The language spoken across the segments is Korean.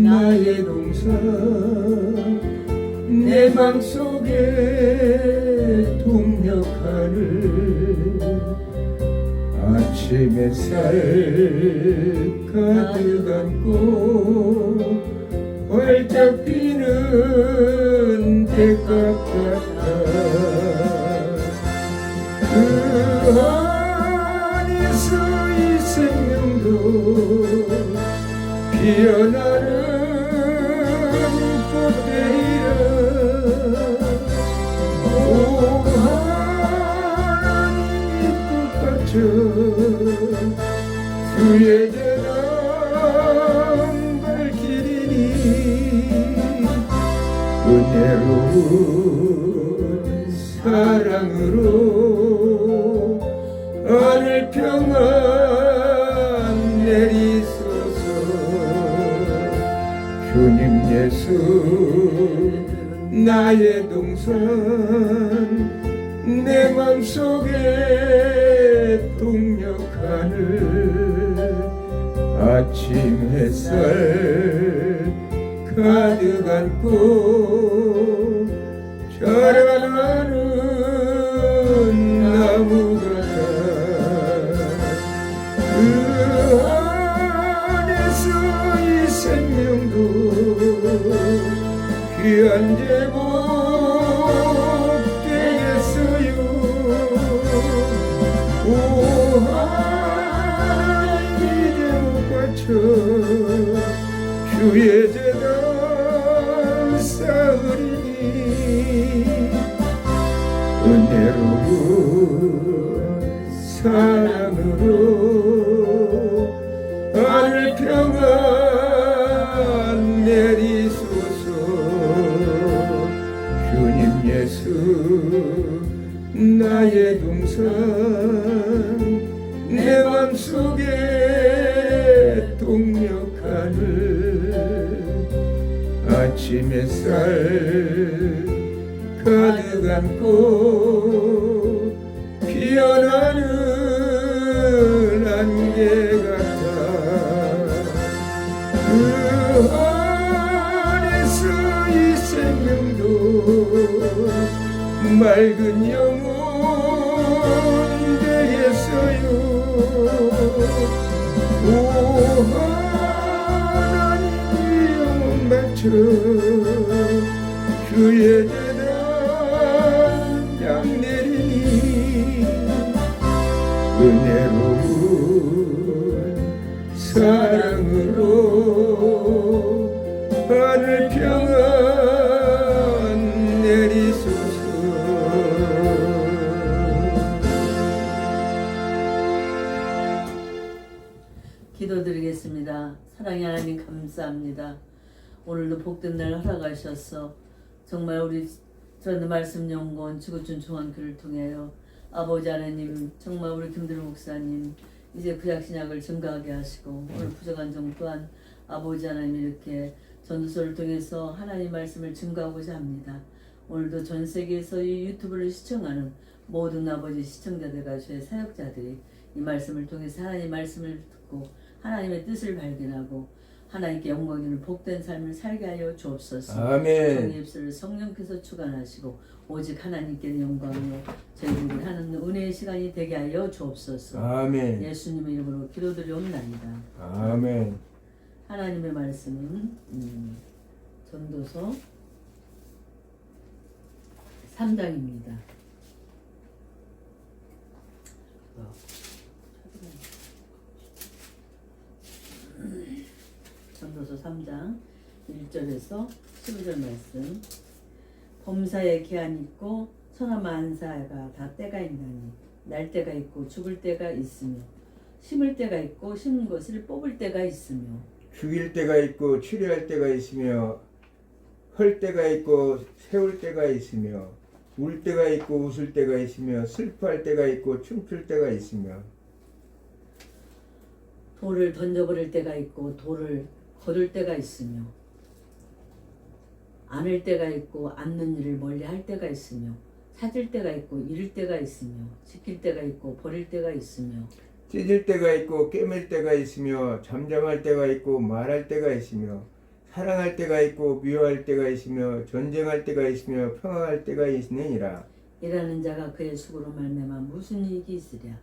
나의 동산 내 맘속에 동력하는 아침 햇살 가득 안고 활짝 피는 대가 같아 그 안에서 이 생명도 피어나는 꽃들이라 오 하나님이 뜻같이 주의 재단 발길이니 은혜로운 사랑으로 하늘 평안 내리소서 주님 예수 나의 동산 내 맘속에 동력하는 아침 햇살 가득 안고 자라나는 나무 같아 그 안에서 이 생명도 귀한 제복 되겠어요 오 하나님이 제목 바쳐 주의 재단 쌓으리니 은혜로운 사랑으로 하늘 평안 내리소서 주님 예수 나의 동산 내 맘속에 동력하는 아침 햇살 가득 안고 피어나는 안개 같아 그 안에서 이 생명도 맑은 영혼 되겠어요 오 하나님이 영혼 바쳐 주의 재단 양 내리니 은혜로운 사랑으로 하늘 평안 내리소서 기도드리겠습니다. 사랑의 하나님 감사합니다. 오늘도 복된 날 허락하셔서 정말 우리 전도 말씀 연구원 지구촌 중앙교를 통하여 아버지 하나님 정말 우리 김두루 목사님 이제 구약신약을 증거하게 하시고 오늘 부족한 점 또한 아버지 하나님 이렇게 전도서를 통해서 하나님 말씀을 증거하고자 합니다. 오늘도 전 세계에서 이 유튜브를 시청하는 모든 아버지 시청자들과 주의 사역자들이 이 말씀을 통해서 하나님 말씀을 듣고 하나님의 뜻을 발견하고 하나님께 영광 있는 복된 삶을 살게 하여 주옵소서. 아멘. 정의 입술을 성령께서 주관하시고 오직 하나님께는 영광이요 저희들이 하는 은혜의 시간이 되게 하여 주옵소서. 아멘. 예수님의 이름으로 기도드리옵나이다. 아멘. 하나님의 말씀은 전도서 3장입니다. 전도서 3장 1절에서 12절 말씀. 범사에 기한이 있고 천하만사가 다 때가 있나니 날 때가 있고 죽을 때가 있으며 심을 때가 있고 심은 것을 뽑을 때가 있으며 죽일 때가 있고 치료할 때가 있으며 헐 때가 있고 세울 때가 있으며 울 때가 있고 웃을 때가 있으며 슬퍼할 때가 있고 춤출 때가 있으며 돌을 던져버릴 때가 있고 돌을 거둘 때가 있으며 안을 때가 있고 안는 일을 멀리 할 때가 있으며 찾을 때가 있고 잃을 때가 있으며 지킬 때가 있고 버릴 때가 있으며 찢을 때가 있고 깨맬 때가 있으며 잠잠할 때가 있고 말할 때가 있으며 사랑할 때가 있고 미워할 때가 있으며 전쟁할 때가 있으며 평화할 때가 있느니라. 일하는 자가 그의 수고로 말미암아 무슨 이익이 있으랴.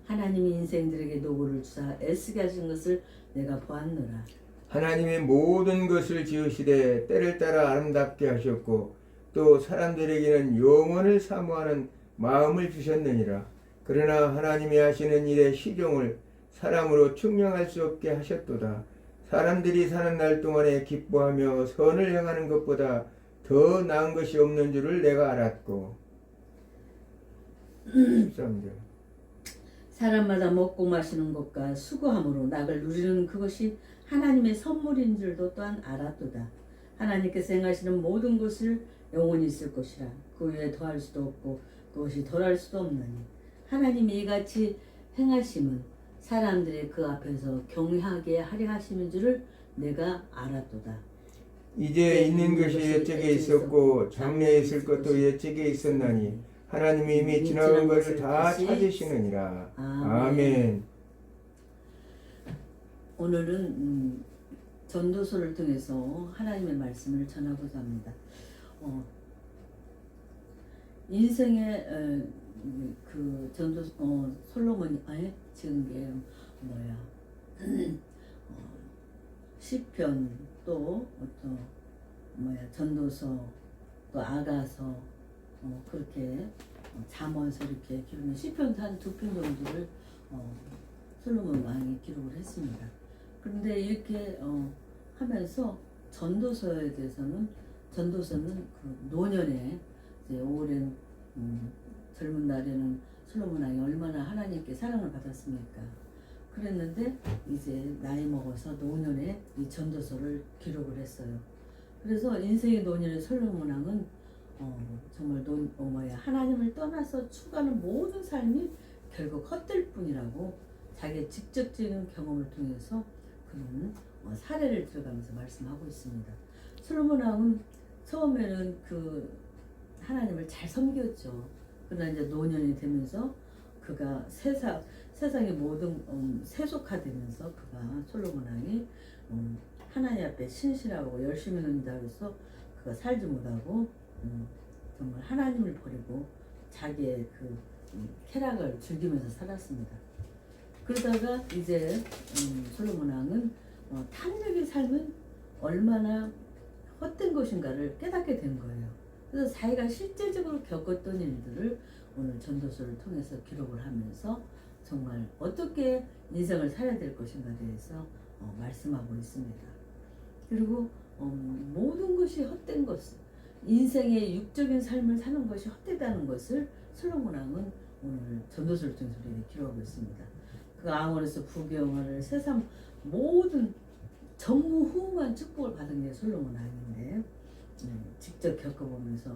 하나님이 인생들에게 노고를 주사 애쓰게 하신 것을 내가 보았노라. 하나님이 모든 것을 지으시되 때를 따라 아름답게 하셨고 또 사람들에게는 영원을 사모하는 마음을 주셨느니라. 그러나 하나님이 하시는 일의 시종을 사람으로 측량할 수 없게 하셨도다. 사람들이 사는 날 동안에 기뻐하며 선을 행하는 것보다 더 나은 것이 없는 줄을 내가 알았고. 13절. 사람마다 먹고 마시는 것과 수고함으로 낙을 누리는 그것이 하나님의 선물인 줄도 또한 알았도다. 하나님께서 행하시는 모든 것을 영원히 있을 것이라. 그 위에 더할 수도 없고 그것이 덜할 수도 없나니 하나님이 이같이 행하심은 사람들이 그 앞에서 경외하게 하려 하심인 줄을 내가 알았도다. 이제 있는 것이 옛적에 있었고 장래에 있을 것도 옛적에 있었나니 하나님이 이미 지나간 것을 다 찾으시느니라. 아멘. 오늘은 전도서를 통해서 하나님의 말씀을 전하고자 합니다. 인생의 그 전도 솔로몬이 지은 게 뭐야? 시편 또 전도서 또 아가서 그렇게 잠언서 이렇게 기록한 시편도 한 2편 정도를 솔로몬 왕이 기록을 했습니다. 그런데 이렇게 하면서 전도서에 대해서는 전도서는 그 노년에 이제 오랜 젊은 날에는 솔로몬 왕이 얼마나 하나님께 사랑을 받았습니까? 그랬는데 이제 나이 먹어서 노년에 이 전도서를 기록을 했어요. 그래서 인생의 노년의 솔로몬 왕은 정말 하나님을 떠나서 추구하는 모든 삶이 결국 헛될 뿐이라고 자기의 직접적인 경험을 통해서 그는 사례를 들어가면서 말씀하고 있습니다. 솔로몬 왕은 처음에는 그 하나님을 잘 섬겼죠. 그러나 이제 노년이 되면서 그가 세상의 모든 세속화되면서 그가 솔로몬 왕이 하나님 앞에 신실하고 열심히 논다고 해서 그가 살지 못하고 정말 하나님을 버리고 자기의 그 쾌락을 즐기면서 살았습니다. 그러다가 이제 솔로몬 왕은 탐욕의 삶은 얼마나 헛된 것인가를 깨닫게 된 거예요. 그래서 자기가 실제적으로 겪었던 일들을 오늘 전도서를 통해서 기록을 하면서 정말 어떻게 인생을 살아야 될 것인가에 대해서 말씀하고 있습니다. 그리고 모든 것이 헛된 것을 인생의 육적인 삶을 사는 것이 헛되다는 것을 솔로몬 왕은 오늘 전도서를 통해서 우리에게 기록하고 있습니다. 그 왕원에서 부귀영화를 세상 모든 전무후무한 축복을 받은 게 솔로몬 왕인데 직접 겪어보면서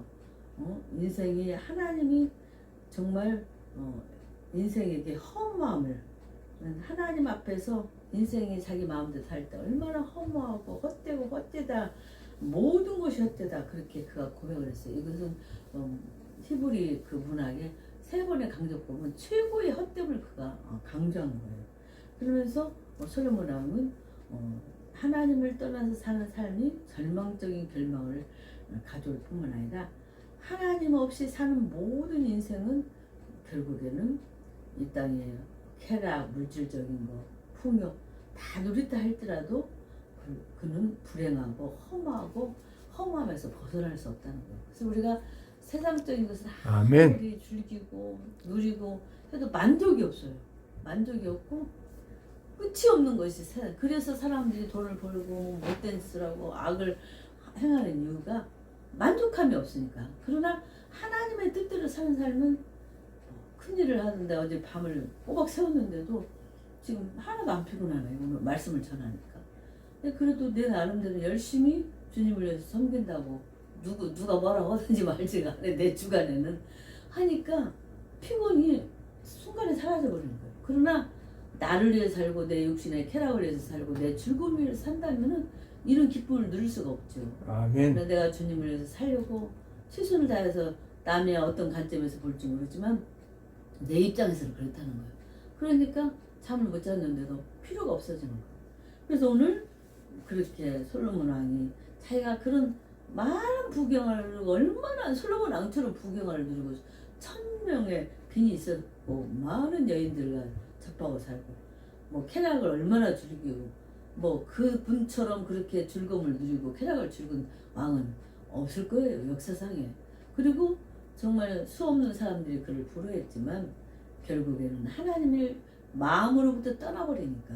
인생이 하나님이 정말 인생에게 허무함을 하나님 앞에서 인생이 자기 마음대로 살 때 얼마나 허무하고 헛되고 헛되다 모든 것이 헛되다 그렇게 그가 고백을 했어요. 이것은 히브리 그 문학의 3번의 강조법은 최고의 헛됨을 그가 강조한 거예요. 그러면서 솔로몬 왕은 하나님을 떠나서 사는 삶이 절망적인 결말을 가져올 뿐만 아니라 하나님 없이 사는 모든 인생은 결국에는 이 땅에 쾌락, 물질적인 거, 풍요 다 누리다 할지라도 그는 불행하고 허무하고 허무함에서 벗어날 수 없다는 거예요. 그래서 우리가 세상적인 것을 아무리 즐기고 누리고 해도 만족이 없어요. 만족이 없고 끝이 없는 것이 세상. 그래서 사람들이 돈을 벌고 못된 짓을 하고 악을 행하는 이유가 만족함이 없으니까. 그러나 하나님의 뜻대로 사는 삶은 큰일을 하는데 어제 밤을 꼬박 새웠는데도 지금 하나도 안 피곤하네요. 오늘 말씀을 전하니까. 근데 그래도 내 나름대로 열심히 주님을 위해서 섬긴다고 누가 뭐라고 하든지 말지가 않아. 내 주간에는 하니까 피곤이 순간에 사라져버리는 거예요. 그러나 나를 위해 살고 내 육신의 쾌락을 위해서 살고 내 즐거움을 위해서 산다면은 이런 기쁨을 누릴 수가 없죠. 아멘. 내가 주님을 위해서 살려고 최선을 다해서 남의 어떤 관점에서 볼지 모르지만 내 입장에서는 그렇다는 거예요. 그러니까 잠을 못 잤는데도 필요가 없어지는 거예요. 그래서 오늘 그렇게 솔로몬 왕이 자기가 그런 많은 부경을 누리고 얼마나 솔로몬 왕처럼 부경을 누리고 1000명의 빈이 있었고 많은 여인들과 접하고 살고 뭐 쾌락을 얼마나 즐기고 뭐 그 분처럼 그렇게 즐거움을 누리고 쾌락을 즐긴 왕은 없을 거예요 역사상에. 그리고 정말 수없는 사람들이 그를 부러워했지만 결국에는 하나님을 마음으로부터 떠나버리니까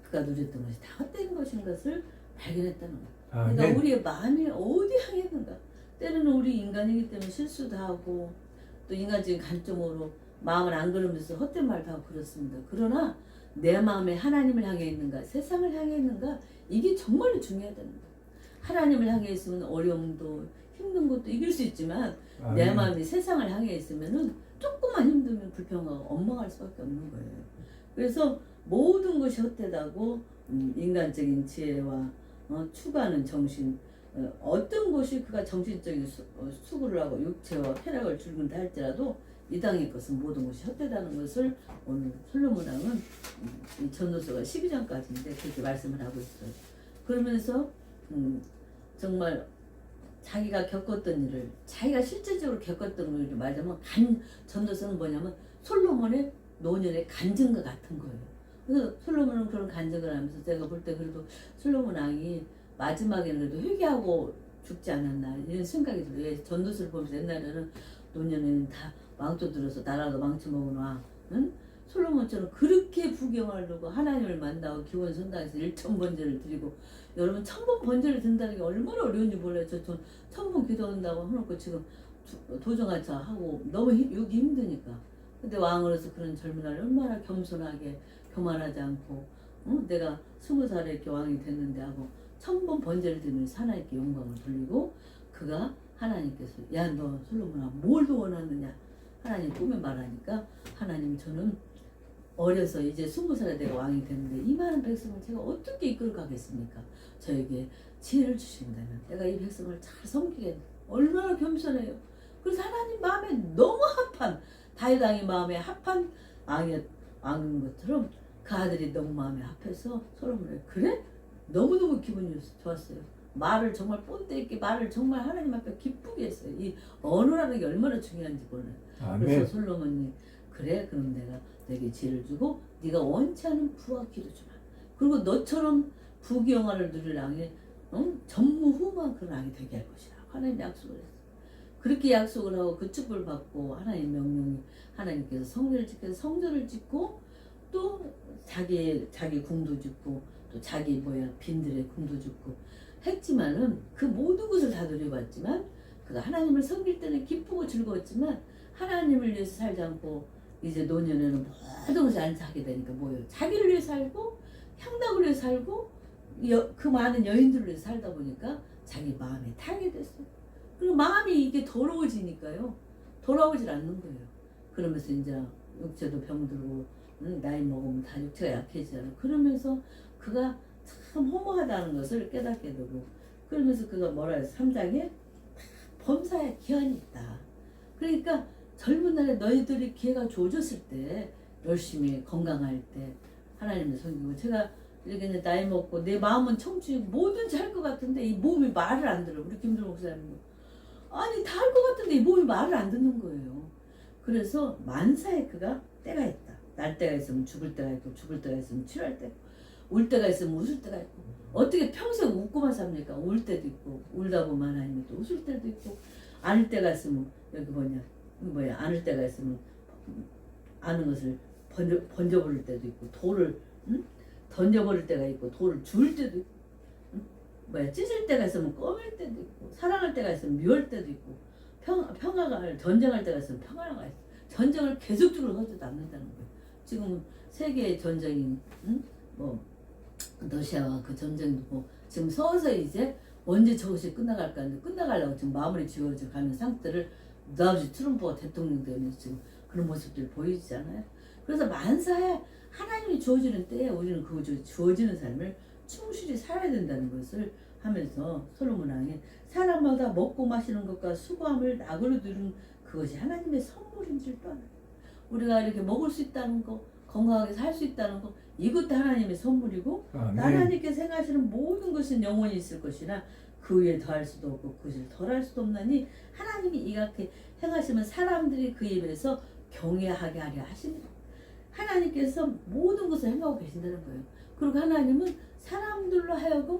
그가 누렸던 것이 다 헛된 것인 것을 발견했다는 거예요. 그러니까 아멘. 우리의 마음이 어디 향해 있는가. 때로는 우리 인간이기 때문에 실수도 하고 또 인간적인 관점으로 마음을 안 그러면서 헛된 말도 하고 그렇습니다. 그러나 내 마음에 하나님을 향해 있는가 세상을 향해 있는가 이게 정말로 중요하다는 거예요. 하나님을 향해 있으면 어려움도 힘든 것도 이길 수 있지만 내 아멘. 마음이 세상을 향해 있으면은 조금만 힘들면 불평하고 엉망할 수밖에 없는 거예요. 그래서 모든 것이 헛되다고 인간적인 지혜와 추구하는 정신 어떤 것이 그가 정신적인 수고를 하고 육체와 쾌락을 즐긴다 할지라도 이 땅의 것은 모든 것이 헛되다는 것을 오늘 솔로몬 왕은 이 전도서가 12장까지인데 그렇게 말씀을 하고 있어요. 그러면서 정말 자기가 겪었던 일을 자기가 실제적으로 겪었던 일을 말하자면 전도서는 뭐냐면 솔로몬의 노년의 간증과 같은 거예요. 그래서 솔로몬은 그런 간증을 하면서 제가 볼 때 그래도 솔로몬 왕이 마지막에는 그래도 회개하고 죽지 않았나 이런 생각이 들어요. 예, 전도서를 보면서 옛날에는 노년에는 다 왕조 들어서 나라도 망쳐먹은 왕 응? 솔로몬처럼 그렇게 부경하려고 하나님을 만나고 기원 성당에서 1000번제를 드리고 여러분 1000번 번제를 든다는 게 얼마나 어려운지 몰라요. 저 1000번 기도한다고 해놓고 지금 도정하자 하고 너무 여기 힘드니까. 근데 왕으로서 그런 젊은 날 얼마나 겸손하게 교만하지 않고 내가 20살에 이렇게 왕이 됐는데 하고 1000번 번제를 드리면서 하나님께 영광을 돌리고 그가 하나님께서 야 너 솔로몬아 뭘 더 원하느냐 하나님 꿈에 말하니까 하나님 저는 어려서 이제 20살에 내가 왕이 됐는데 이 많은 백성을 제가 어떻게 이끌어 가겠습니까? 저에게 지혜를 주신다면 내가 이 백성을 잘 섬기겠네. 얼마나 겸손해요. 그래서 하나님 마음에 너무 합한 다윗 왕의 마음에 합한 왕인 것처럼 그 아들이 너무 마음에 합해서 솔로몬이 그래? 너무너무 기분이 좋았어요. 말을 정말 본때 있게 말을 정말 하나님 앞에 기쁘게 했어요. 이 언어라는 게 얼마나 중요한지 몰라요. 아멘. 그래서 솔로몬이 그래 그럼 내가 너에게 지혜를 주고 네가 원치 않은 부와 기도 주마. 그리고 너처럼 부귀영화를 누릴 왕이 전무후무한 그런 왕이 되게 할 것이라 하나님 약속을 했어요. 그렇게 약속을 하고 그 축복을 받고 하나님 명령이 하나님께서 성전을 지켜서 성전을 짓고 또 자기 궁도 짓고 또 자기 빈들의 궁도 짓고 했지만은 그 모든 것을 다 누려봤지만 그가 하나님을 섬길 때는 기쁘고 즐거웠지만 하나님을 위해서 살지 않고 이제 노년에는 모든 것을 안 하게 되니까 뭐예요? 자기를 위해 살고 향락을 위해 살고 그 많은 여인들을 위해 살다 보니까 자기 마음이 타게 됐어요. 그리고 마음이 이게 더러워지니까요. 돌아오질 않는 거예요. 그러면서 이제 육체도 병들고 나이 먹으면 다 육체가 약해지잖아요. 그러면서 그가 참 허무하다는 것을 깨닫게 되고 그러면서 그가 뭐라 해서 3장에 범사에 기한이 있다. 그러니까 젊은 날에 너희들이 기회가 주어졌을 때 열심히 건강할 때 하나님을 섬기고 제가 이렇게 이제 나이 먹고 내 마음은 청춘이고 뭐든지 할 것 같은데 이 몸이 말을 안 들어. 우리 김들 목사님도 아니 다 할 것 같은데 이 몸이 말을 안 듣는 거예요. 그래서 만사에 그가 때가 있다. 날 때가 있으면 죽을 때가 있고 죽을 때가 있으면 치료할 때 있고 울 때가 있으면 웃을 때가 있고 어떻게 평생 웃고만 삽니까? 울 때도 있고 울다 보면 하나님이 또 웃을 때도 있고 안을 때가 있으면 여기 안을 때가 있으면 아는 것을 번져버릴 때도 있고 돌을 던져버릴 때가 있고 돌을 줄 때도 있고 찢을 때가 있으면 꺼맬 때도 있고 사랑할 때가 있으면 미울 때도 있고 평화가 전쟁할 때가 있으면 평화가 있어. 전쟁을 계속적으로 하지도 않는다는 거예요. 지금 세계의 전쟁이 러시아와 그 전쟁도 지금 서서히 이제 언제 저것이 끝나갈까 하는데 끝나가려고 지금 마무리 지어져 가는 상태를 나아지 트럼프가 대통령 되면서 지금 그런 모습들이 보이지 않아요? 그래서 만사에 하나님이 주어지는 때에 우리는 그 주어지는 삶을 충실히 살아야 된다는 것을 하면서 솔로몬 왕이 사람마다 먹고 마시는 것과 수고함을 낙으로 두는 그것이 하나님의 선물인 줄 뻔해요. 우리가 이렇게 먹을 수 있다는 거, 건강하게 살 수 있다는 거 이것도 하나님의 선물이고 아멘. 하나님께서 행하시는 모든 것은 영원히 있을 것이나 그 위에 더할 수도 없고 그것을 덜할 수도 없나니 하나님이 이렇게 행하시면 사람들이 그 입에서 경외하게 하려 하십니다. 하나님께서 모든 것을 행하고 계신다는 거예요. 그리고 하나님은 사람들로 하여금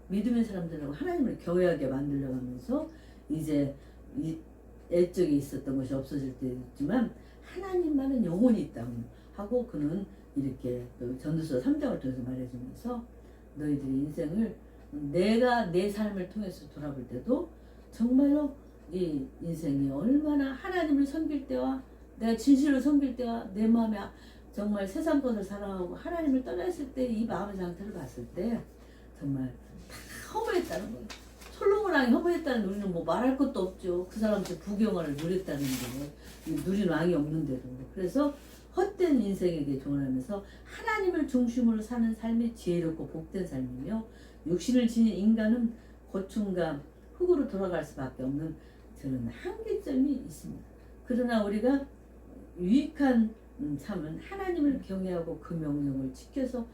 믿음의 사람들하고 하나님을 경외하게 만들려고 하면서 이제 이 애적이 있었던 것이 없어질 때 있지만 하나님만은 영원히 있다 하고 그는 이렇게 전도서 3장을 통해서 말해주면서 너희들의 인생을 내가 내 삶을 통해서 돌아볼 때도 정말로 이 인생이 얼마나 하나님을 섬길 때와 내가 진실을 섬길 때와 내 마음에 정말 세상 것을 사랑하고 하나님을 떠났을 때 이 마음의 상태를 봤을 때 정말 다 허무했다는 거예요. 솔로몬 왕이 허무했다는 우리는 뭐 말할 것도 없죠. 그 사람들 부귀영화를 누렸다는 게 누린 왕이 없는데도. 그래서 헛된 인생에게 조언하면서 하나님을 중심으로 사는 삶이 지혜롭고 복된 삶이며 육신을 지닌 인간은 고충과 흙으로 돌아갈 수밖에 없는 저는 한계점이 있습니다. 그러나 우리가 유익한 삶은 하나님을 경외하고 그 명령을 지켜서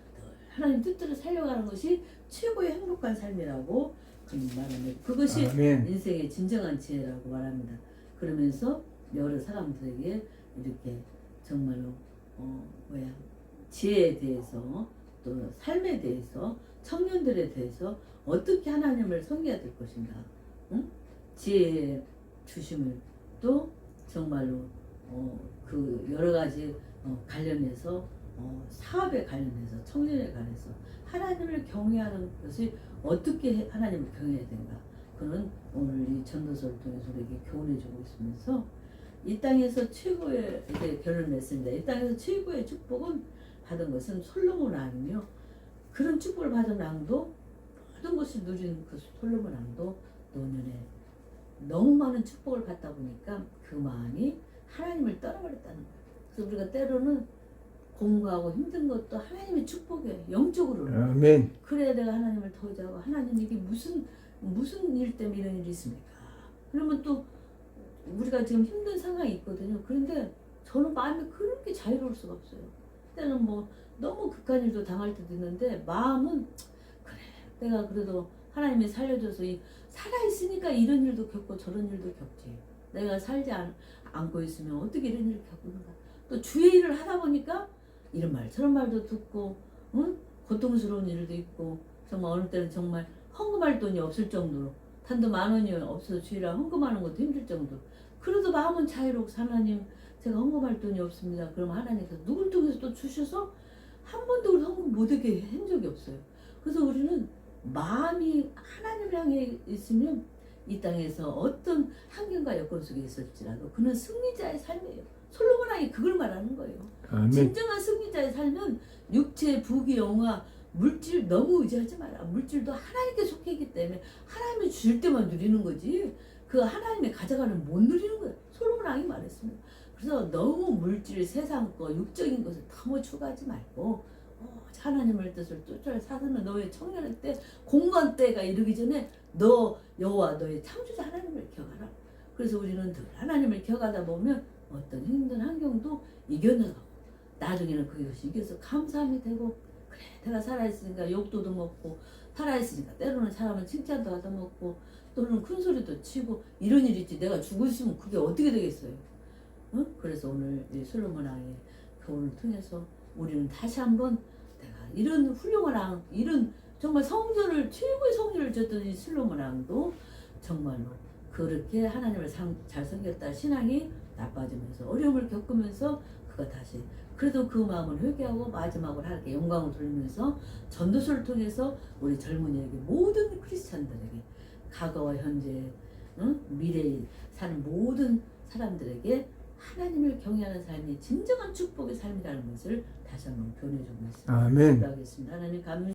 하나님 뜻대로 살려가는 것이 최고의 행복한 삶이라고 그는 말합니다. 그것이 아멘. 인생의 진정한 지혜라고 말합니다. 그러면서 여러 사람들에게 이렇게 정말로 지혜에 대해서 또 삶에 대해서 청년들에 대해서 어떻게 하나님을 섬겨야 될 것인가, 응? 지혜 주심을 또 정말로 그 여러 가지 관련해서 사업에 관련해서 청년에 관해서 하나님을 경외하는 것이 어떻게 하나님을 경외해야 되는가. 그는 오늘 이 전도서를 통해서 우리에게 교훈해주고 있으면서 이 땅에서 최고의 이제 결론을 냈습니다. 이 땅에서 최고의 축복은 받은 것은 솔로몬 왕이며 그런 축복을 받은 왕도 모든 것을 누린 그 솔로몬 왕도 노년에 너무 많은 축복을 받다 보니까 그 마음이 하나님을 떠나버렸다는 거예요. 그래서 우리가 때로는 공부하고 힘든 것도 하나님의 축복이에요. 영적으로는. 아멘. 그래야 내가 하나님을 더 의지하고 하나님 이게 무슨 일 때문에 이런 일이 있습니까? 그러면 또 우리가 지금 힘든 상황이 있거든요. 그런데 저는 마음이 그렇게 자유로울 수가 없어요. 그때는 뭐 너무 극한 일도 당할 때도 있는데 마음은 그래 내가 그래도 하나님이 살려줘서 살아있으니까 이런 일도 겪고 저런 일도 겪지. 내가 살지 않고 있으면 어떻게 이런 일을 겪는가. 또 주의 일을 하다 보니까 이런 말 저런 말도 듣고 응? 고통스러운 일도 있고 정말 어느 때는 정말 헌금할 돈이 없을 정도로 단도 10,000원이 없어서 주일날 헌금하는 것도 힘들 정도. 그래도 마음은 자유롭고 하나님 제가 헌금할 돈이 없습니다. 그러면 하나님께서 누굴 통해서 또 주셔서 한 번도 우리 헌금 못하게 한 적이 없어요. 그래서 우리는 마음이 하나님을 향해 있으면 이 땅에서 어떤 환경과 여건 속에 있을지라도 그는 승리자의 삶이에요. 솔로몬 왕이 그걸 말하는 거예요. 아멘. 진정한 승리자의 삶은 육체, 부귀, 영화, 물질 너무 의지하지 마라. 물질도 하나님께 속해 있기 때문에 하나님이 줄 때만 누리는 거지 그 하나님이 가져가는 못 누리는 거예요. 솔로몬 왕이 말했습니다. 그래서 너무 물질, 세상 거, 육적인 것을 너무 추구하지 말고 하나님의 뜻을 쫓아야 사서는 너의 청년의 때 공간 때가 이르기 전에 너 여호와 너의 창조자 하나님을 기억하라. 그래서 우리는 늘 하나님을 기억하다 보면 어떤 힘든 환경도 이겨내가고 나중에는 그것이 이겨서 감사함이 되고 그래 내가 살아있으니까 욕도 먹고 살아있으니까 때로는 사람은 칭찬도 받아먹고 또는 큰 소리도 치고 이런 일이 있지 내가 죽어 있으면 그게 어떻게 되겠어요. 응? 그래서 오늘 이 솔로몬 왕의 교훈을 통해서 우리는 다시 한번 내가 이런 훌륭한 왕 이런 정말 성전을 최고의 성전을 졌던 이 솔로몬 왕도 정말로 그렇게 하나님을 잘 섬겼다 신앙이 나빠지면서 어려움을 겪으면서 그가 다시 그래도 그 마음을 회개하고 마지막으로 하나님께 영광을 돌리면서 전도서를 통해서 우리 젊은이에게 모든 크리스찬들에게 과거와 현재 미래에 사는 모든 사람들에게 하나님을 경외하는 삶이 진정한 축복의 삶이라는 것을 다시 한번 교훈해주고 있습니다. 아멘. 기도하겠습니다. 하나님 감사합니다.